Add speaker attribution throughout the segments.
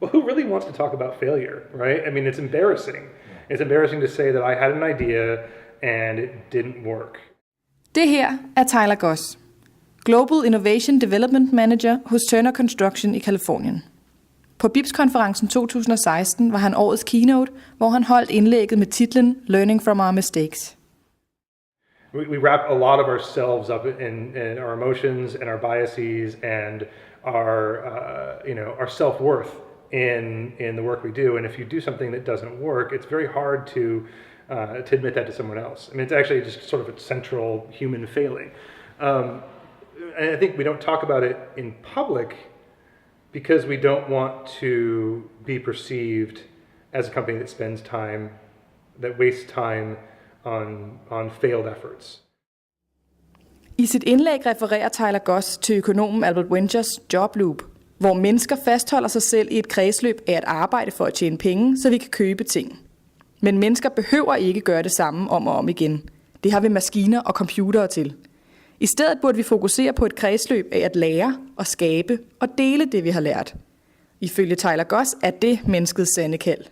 Speaker 1: Well, who really wants to talk about failure, right? I mean, it's embarrassing. It's embarrassing to say that I had an idea and it didn't work.
Speaker 2: Det her er Tyler Goss, Global Innovation Development Manager hos Turner Construction i Californien. På BIPS-konferencen 2016 var han årets keynote, hvor han holdt indlægget med titlen Learning from Our Mistakes.
Speaker 1: We wrap a lot of ourselves up in our emotions and our biases and our self-worth in the work we do. And if you do something that doesn't work, it's very hard to admit that to someone else. I mean, it's actually just sort of a central human failing. And I think we don't talk about it in public because we don't want to be perceived as a company that spends time, that wastes time on failed efforts.
Speaker 2: I sit indlæg refererer Tyler Goss til økonomen Albert Winters jobloop, hvor mennesker fastholder sig selv i et kredsløb af at arbejde for at tjene penge, så vi kan købe ting. Men mennesker behøver ikke gøre det samme om og om igen. Det har vi maskiner og computere til. I stedet burde vi fokusere på et kredsløb af at lære og skabe og dele det, vi har lært. Ifølge Tyler Goss er det menneskets sande kald.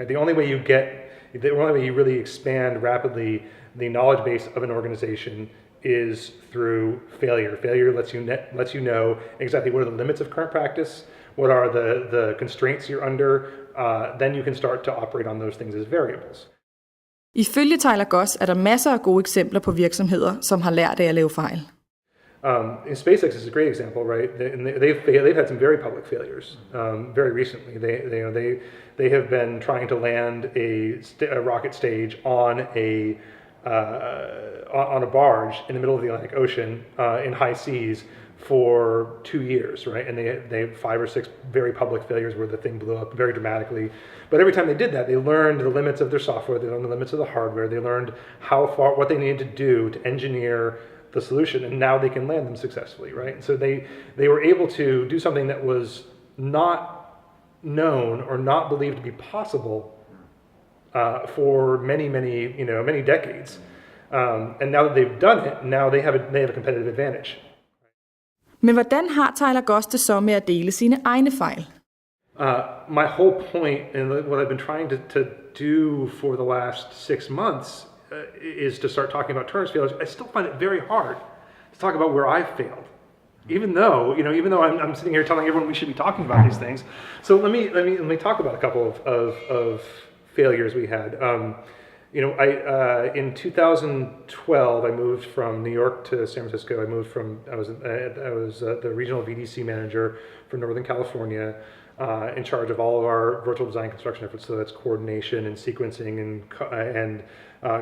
Speaker 1: The only way you really expand rapidly the knowledge base of an organization is through failure. Failure lets you know exactly what are the limits of current practice, what are the constraints you're under, then you can start to operate on those things as variables.
Speaker 2: Ifølge Tyler Goss er der masser af gode eksempler på virksomheder, som har lært af at lave fejl.
Speaker 1: SpaceX is a great example, right? They've had some very public failures very recently. They have been trying to land a rocket stage on a barge in the middle of the Atlantic Ocean in high seas for 2 years, right? And they had 5 or 6 very public failures where the thing blew up very dramatically. But every time they did that, they learned the limits of their software, they learned the limits of the hardware, they learned what they needed to do to engineer the solution, and now they can land them successfully, right? And so they were able to do something that was not known or not believed to be possible for many decades. And now that they've done it, now they have a competitive advantage.
Speaker 2: Men hvordan har Tyler Goss det så med at dele sine egne fejl?
Speaker 1: My whole point and what I've been trying to do for the last 6 months is to start talking about Turner's failures. I still find it very hard to talk about where I failed, even though I'm sitting here telling everyone we should be talking about these things. So let me talk about a couple of failures we had. In 2012, I moved from New York to San Francisco. I was the regional VDC manager for Northern California, in charge of all of our virtual design construction efforts. So that's coordination and sequencing and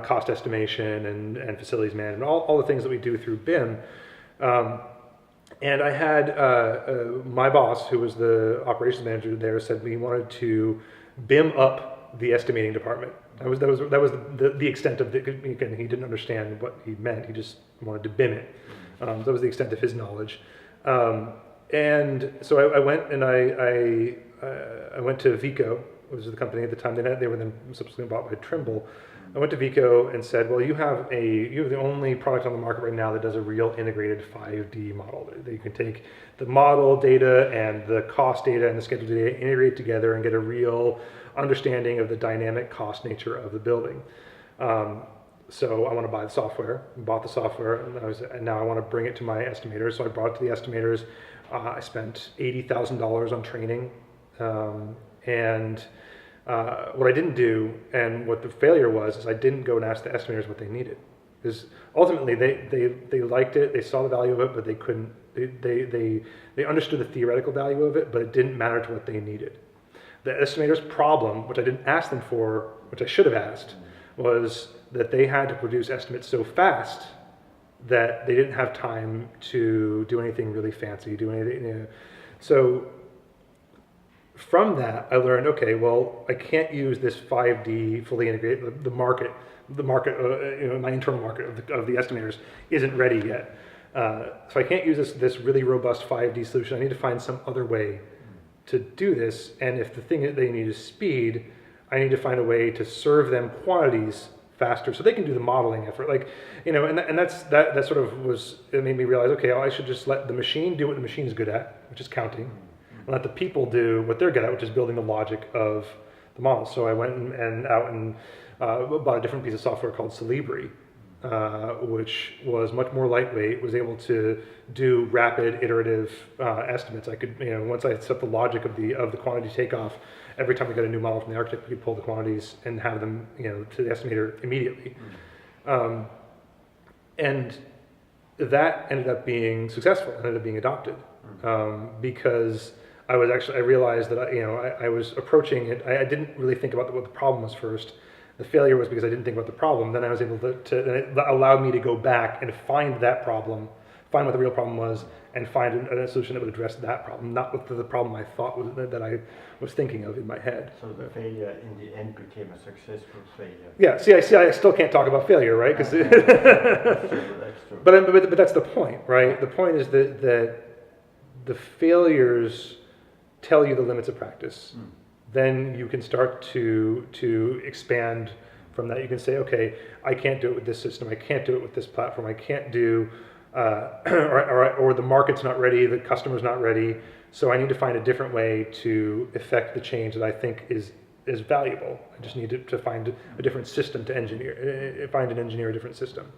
Speaker 1: cost estimation and facilities management, all the things that we do through BIM. And I had my boss, who was the operations manager there, said we wanted to BIM up the estimating department. That was the extent of it. Again, he didn't understand what he meant. He just wanted to BIM it. That was the extent of his knowledge. And so I went and I went to Vico, which was the company at the time. They were then subsequently bought by Trimble. I went to Vico and said, well, you have the only product on the market right now that does a real integrated 5D model. That you can take the model data and the cost data and the schedule data, integrate together and get a real understanding of the dynamic cost nature of the building. So I want to buy the software. Bought the software, and now I want to bring it to my estimators. So I brought it to the estimators. I spent $80,000 on training, and what I didn't do, and what the failure was, is I didn't go and ask the estimators what they needed. Because ultimately they liked it, they saw the value of it, but they couldn't. They understood the theoretical value of it, but it didn't matter to what they needed. The estimator's problem, which I didn't ask them for, which I should have asked, was that they had to produce estimates so fast that they didn't have time to do anything really fancy, So from that, I learned, okay, well, I can't use this 5D fully integrated. The market, my internal market of the estimators isn't ready yet. So I can't use this really robust 5D solution. I need to find some other way to do this. And if the thing that they need is speed, I need to find a way to serve them quantities faster so they can do the modeling effort. And that sort of it made me realize, okay, I should just let the machine do what the machine is good at, which is counting. let the people do what they're good at, which is building the logic of the model. So I went and out and bought a different piece of software called Celebri, which was much more lightweight, was able to do rapid iterative estimates. I could, once I set the logic of the quantity takeoff, every time we got a new model from the architect, we could pull the quantities and have them, to the estimator immediately. And that ended up being successful, ended up being adopted, because I realized that I was approaching it. I didn't really think about what the problem was first. The failure was because I didn't think about the problem. Then I was able to it allowed me to go back and find that problem, find what the real problem was, and find a solution that would address that problem, not what the problem I thought was that I was thinking of in my head.
Speaker 3: So the failure in the end became a successful failure.
Speaker 1: Yeah. See, I still can't talk about failure, right? Because
Speaker 3: That's true.
Speaker 1: but that's the point, right? The point is that the failures tell you the limits of practice. Then you can start to expand from that. You can say, okay, I can't do it with this system. I can't do it with this platform. I can't do, or the market's not ready. The customer's not ready. So I need to find a different way to effect the change that I think is valuable. I just need to find a different system to engineer. Find and engineer a different system.